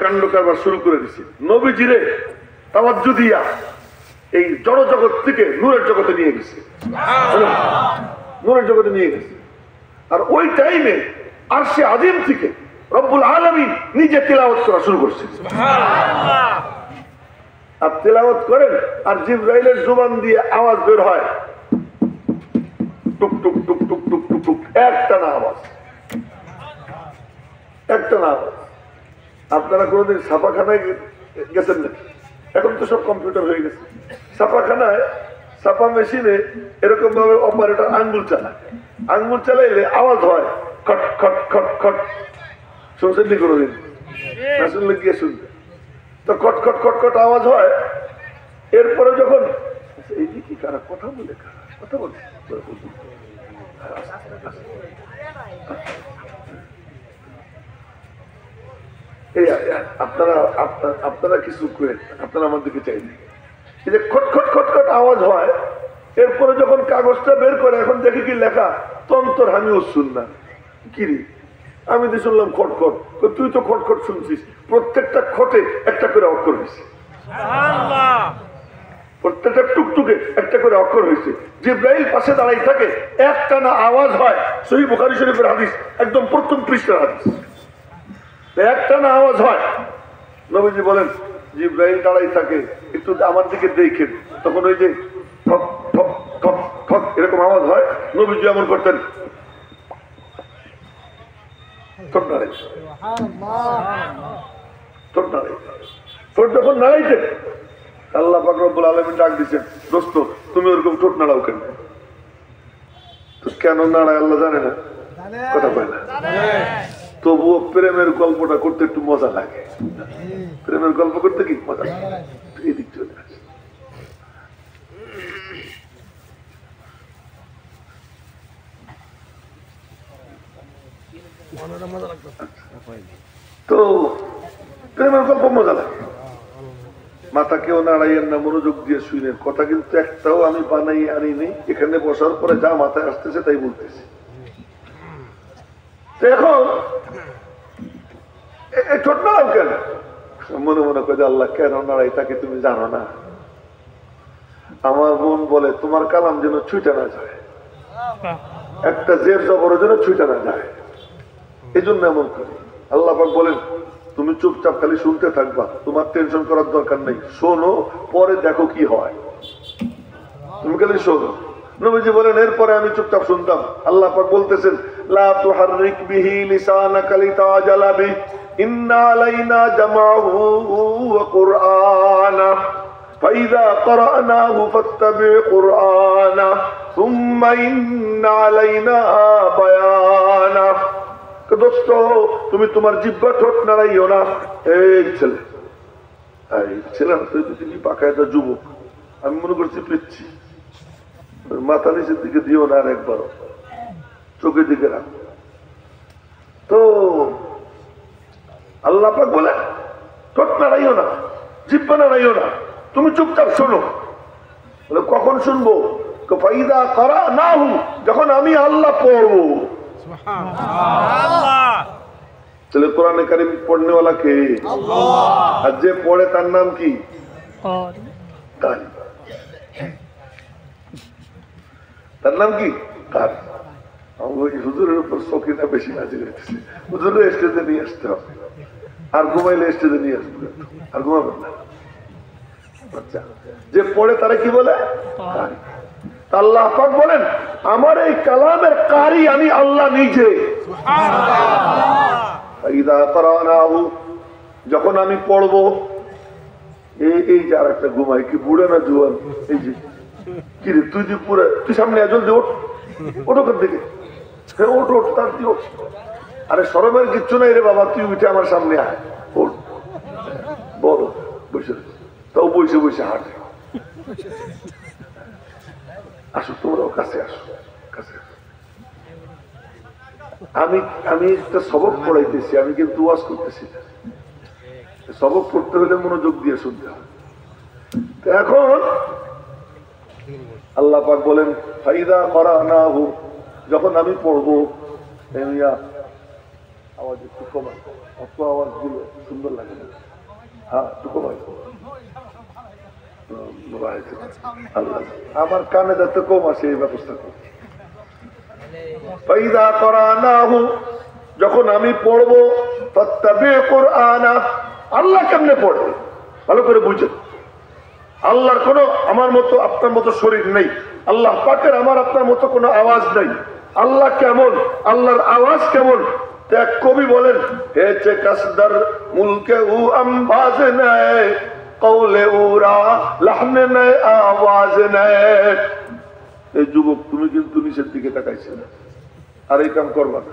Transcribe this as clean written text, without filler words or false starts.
কাণ্ড কারবার শুরু করে দিছি। নবীজিরে তাওয়াজ্জু দিয়া এই জড় জগৎ থেকে নূরের জগতে নিয়ে গেছে, নূরের জগতে নিয়ে গেছে। আর ওই টাইমে আরশে আজিম থেকে রব্বুল আলামিন নিজে তিলাওয়াত করা শুরু করছে। আর তিলাওয়াত করেন আর জিবরাইলের জবান দিয়ে আওয়াজ বের হয়, টুক টুক টুক টুক টুক টুক টুক, একটা না আওয়াজ, একটা না আওয়াজ। আপনারা কোনোদিন ছাপাখানায় গেছেন নাকি? এখন তো সব কম্পিউটার হয়ে গেছে। ছাপাখানায় ছাপা মেশিনে এরকম ভাবে অপারেটর আঙ্গুল চালায়, আঙ্গুল চালাইলে আওয়াজ হয় খট খট খট খট। শুনছেন নি কোনোদিন? না শুনলে গিয়ে শুনবে তো খট খট খট খট আওয়াজ হয়। এরপরে যখন এই যে কি কারা কথা বলে, কারা কথা বলে, আপনারা কিছু করেন, আপনারা আমার দিকে চাইবেন। এই যে খট খট খট খট আওয়াজ হয়, এরপরে যখন কাগজটা বের করে এখন দেখি কি লেখা, তন্তর আমি শুন না। কি রে, আমি তো শুনলাম খট খট, তুই তো খট খট শুনছিস। প্রত্যেকটা খটে একটা করে অক্ষর হয়েছে, প্রত্যেকটা টুকটুকে একটা করে অক্ষর হয়েছে। জিবরাইল পাশে দাঁড়াই থাকে, একটা না আওয়াজ হয়। সহিহ বুখারী শরীফের হাদিস, একদম প্রথম পৃষ্ঠার হাদিস, একটা না আওয়াজ হয়। নবীজি বলেন জিবরাইল দাঁড়াই থাকে, একটু আমার দিকে দেখেন। তখন ওই যে ঠক ঠক ঠক ঠক এরকম আওয়াজ হয়। নবীজি এমন করতেন, ঠোঁট নাড়াই, ঠোঁট নাড়াই, ঠোঁট যখন নাড়াইতেন আল্লাহ পাক রব্বুল আলামিন ডাক দিচ্ছেন, দোস্ত তুমি ওরকম ঠোঁট নাড়াও কেন? তো কেন নাড়ায় আল্লাহ জানে না, কথা বলে না। তবুও প্রেমের গল্পটা করতে একটু মজা লাগে। প্রেমের গল্প করতে কি মজা লাগে, এদিক চলে আসে। তো প্রেমের গল্প মজা লাগে। মাথা কেউ নাড়াইয়েন না, মনোযোগ দিয়ে শুনেন। কথা কিন্তু একটাও আমি বানাই আনিনি, এখানে বসার পরে যা মাথায় আসতেছে তাই বলতেছি। এখন ঠোঁট নাড়াও কেন? মনে মনে করে আল্লাহ কেন নাড়াই তাকে তুমি জানো না। আমার মন বলে তোমার কালাম যেন ছুটে না যায়, একটা জের জবর যেন ছুটে না যায়, এই জন্য এমন করি। আল্লাহ পাক বলেন তুমি চুপচাপ খালি শুনতে থাকবা, তোমার টেনশন করার দরকার নেই, শোনো পরে দেখো কি হয়, তুমি খালি শোনো। নবীজি বলেন এরপরে আমি চুপচাপ শুনতাম। আল্লাহ পাক বলতেছেন লা তুহাররিক বিহি লিসানাকা লিতাজালা বিহি ইন্না আলাইনা জামাহু ওয়া কুরআনা ফাইযা ক্বরানাহু ফাত্তাবি কুরআনা সুম্মা ইন্না আলাইনা বায়ানা। দোস্ত তুমি তোমার জিহ্বা ঠোঁট নাড়াইও না। এই ছেলে, এই ছেলে তুই যদি পাকা একটা যুবক, আমি মনে করছি পিচ্ছি, মাথা নিচের দিকে দিও না, আর একবারও চোখের দিকে রাখ। তো আল্লাহ পাক বলে ঠোঁট নাড়াইও না, জিহ্বা নাড়াইও না, তুমি চুপচাপ শোনো। বলে কখন শুনবো? ফাইদা ক্বরানাহু, যখন আমি আল্লাহ পড়বো। তাহলে কোরআনে কারিম পড়নেওয়ালা কে? আর যে পড়ে তার নাম কি? কারি। তার নাম কি? কারি। হুজুরের উপর শৌখিনটা বেশি নাজিল হইতেছে। হুজুরের স্টেজে নিয়ে আসতে হবে, আর ঘুমাইলে স্টেজে নিয়ে আসবে, আর ঘুমাবেন না। আচ্ছা, যে পড়ে তারা কি বলে? কারি। আল্লাহ পাক বলেন আমার এই কালামের কারি আমি আল্লাহ নিজে। যখন আমি পড়বো, এই যে আর একটা ঘুমাই, কি বুড়ে না জুয়ান? এই যে কি রে তুই যে পুরো, তুই সামনে জলদি ওঠ, ওঠোর দিকে, হ্যাঁ ওঠ ওঠ, তার তুই ওঠ। আরে সরমের কিচ্ছু নাই রে বাবা, তুই উঠে আমার সামনে আয়, ওঠ। বলো বসে, তাও বসে বসে হাঁটে। আসো তোমরাও কাছে আসো, কাছে আসো। আমি একটা সবক পড়াইতেছি, আমি কিন্তু ওয়াজ করতেছি না। সবক পড়তে হলে মনোযোগ দিয়ে শুনতে হবে। এখন আল্লাহ পাক বলেন ফাইদা ক্বরানাহু, যখন আমি পড়বো, আওয়াজ একটু কমাই, অত আওয়াজ দিলে সুন্দর লাগে না। হ্যাঁ একটু কমাই। আল্লাহ আমার কানে যাতে কম আসে এই ব্যবস্থা কর। ফাইদা করানাহু, যখন আমি পড়বো, ফাত্তাবি কুরআনা, আল্লাহ কেমনে পড়বে ভালো করে বুঝেন। আল্লাহর কোনো আমার মতো আপনার মতো শরীর নেই, আল্লাহ পাকের আমার আপনার মতো কোনো আওয়াজ নেই। আল্লাহ কেমন, আল্লাহর আওয়াজ কেমন। এক কবি বলেন, হেছে কাসদার মুলকে উ আম্বাজ নেয়, কৌলে উরা লাহনে নেয়, আওয়াজ নেয়। এই যুবক তুমি কিন্তু নিচের দিকে তাকাইছে না, আর এই কাম করবা না।